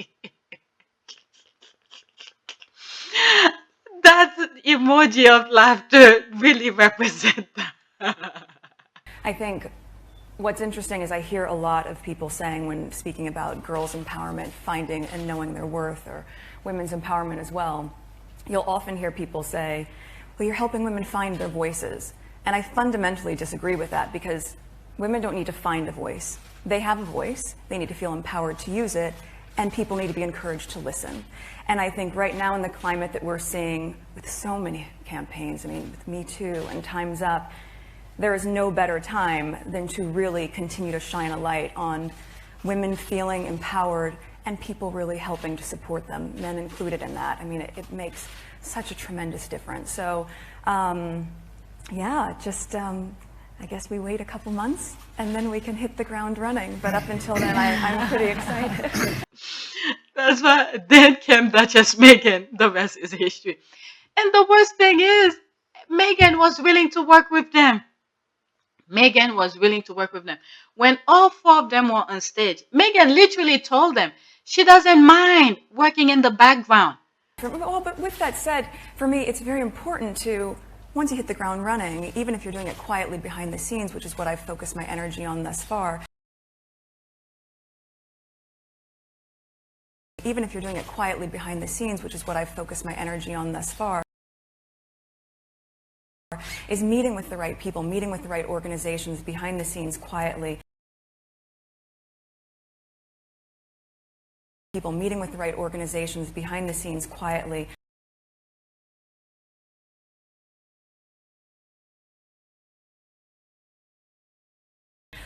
That emoji of laughter really represents that. I think what's interesting is I hear a lot of people saying when speaking about girls' empowerment, finding and knowing their worth, or women's empowerment as well, you'll often hear people say, well, you're helping women find their voices. And I fundamentally disagree with that, because women don't need to find a voice. They have a voice, they need to feel empowered to use it, and people need to be encouraged to listen. And I think right now in the climate that we're seeing with so many campaigns, I mean, with Me Too and Time's Up, there is no better time than to really continue to shine a light on women feeling empowered and people really helping to support them, men included in that. I mean, it makes such a tremendous difference. So, yeah, just I guess we wait a couple months and then we can hit the ground running. But up until then, I'm pretty excited. That's why then came Duchess Meghan. The rest is history. And the worst thing is, Meghan was willing to work with them. Meghan was willing to work with them. When all 4 of them were on stage, Meghan literally told them she doesn't mind working in the background. Well, but with that said, for me, it's very important to, once you hit the ground running, even if you're doing it quietly behind the scenes, which is what I've focused my energy on thus far, even if you're doing it quietly behind the scenes, which is what I've focused my energy on thus far, is meeting with the right people, meeting with the right organizations behind the scenes quietly. People meeting with the right organizations behind the scenes quietly.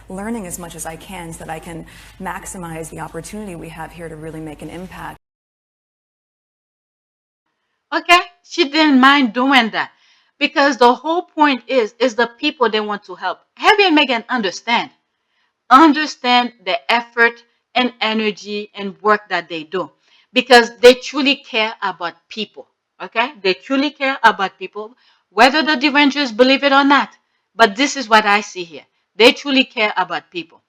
Learning as much as I can so that I can maximize the opportunity we have here to really make an impact. Okay, she didn't mind doing that because the whole point is the people they want to help. Harry and Meghan understand the effort and energy and work that they do because they truly care about people. Okay, they truly care about people, whether the derangers believe it or not. But this is what I see here. They truly care about people.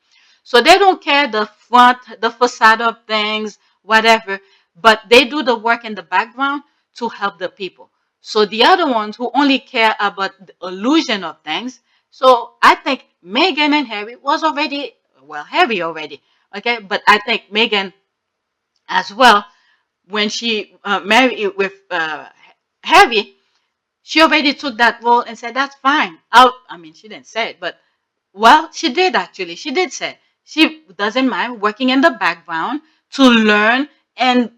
So they don't care the front, the facade of things, whatever, but they do the work in the background to help the people. So the other ones who only care about the illusion of things. So I think Meghan and Harry was already, well, Harry already, okay? But I think Meghan as well, when she married with Harry, she already took that role and said, that's fine. I mean, she didn't say it, but well, she did actually. She did say she doesn't mind working in the background to learn and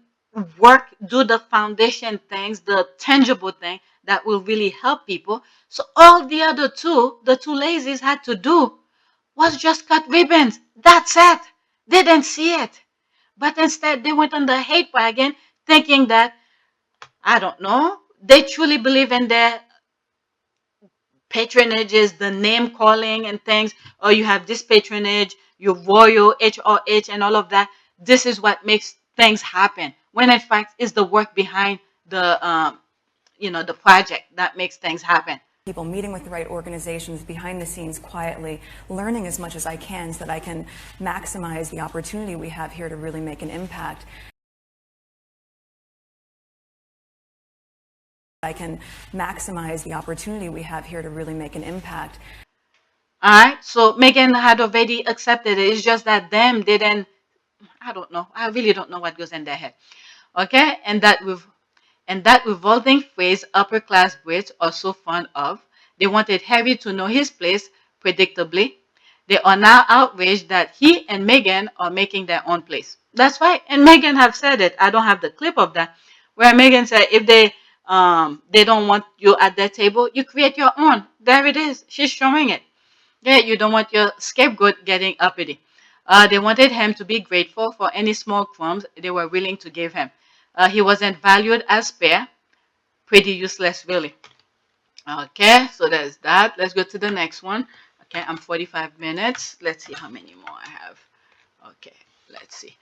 work, do the foundation things, the tangible thing that will really help people. So all the other two, the two ladies had to do was just cut ribbons. That's it. They didn't see it. But instead, they went on the hate wagon thinking that, I don't know, they truly believe in their patronages, the name calling and things, or you have this patronage, your royal, HRH, and all of that. This is what makes things happen. When in fact, it's the work behind the, the project that makes things happen. People meeting with the right organizations behind the scenes quietly, learning as much as I can so that I can maximize the opportunity we have here to really make an impact. I can maximize the opportunity we have here to really make an impact. All right, so Megan had already accepted it. It's just that them didn't, I don't know. I really don't know what goes in their head. Okay, and that revolving phrase upper class Brits are so fond of. They wanted Harry to know his place, predictably. They are now outraged that he and Meghan are making their own place. That's right, and Meghan have said it. I don't have the clip of that, where Meghan said if they don't want you at their table, you create your own. There it is. She's showing it. Yeah, you don't want your scapegoat getting uppity. They wanted him to be grateful for any small crumbs they were willing to give him. He wasn't valued as fair. Pretty useless, really. Okay, so there's that. Let's go to the next one. Okay, I'm 45 minutes. Let's see how many more I have. Okay, let's see.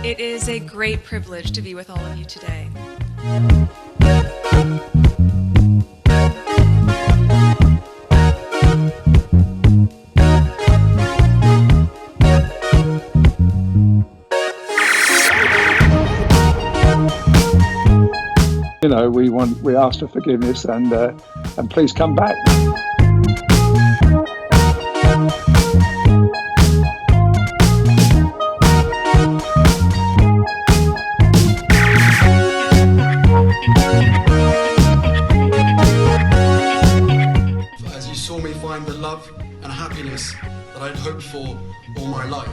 It is a great privilege to be with all of you today. You know, we ask for forgiveness and please come back. As you saw me find the love and happiness that I'd hoped for all my life.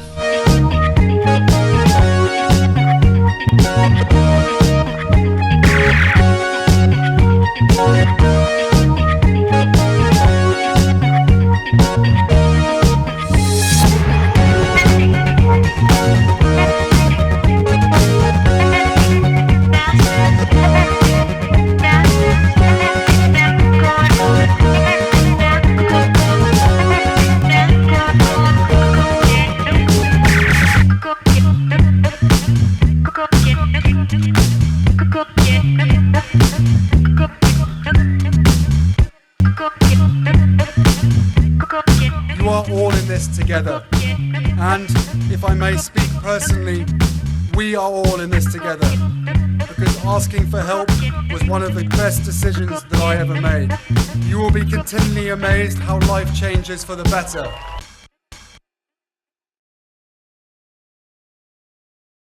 You are all in this together, and if I may speak personally, we are all in this together, because asking for help was one of the best decisions that I ever made. You will be continually amazed how life changes for the better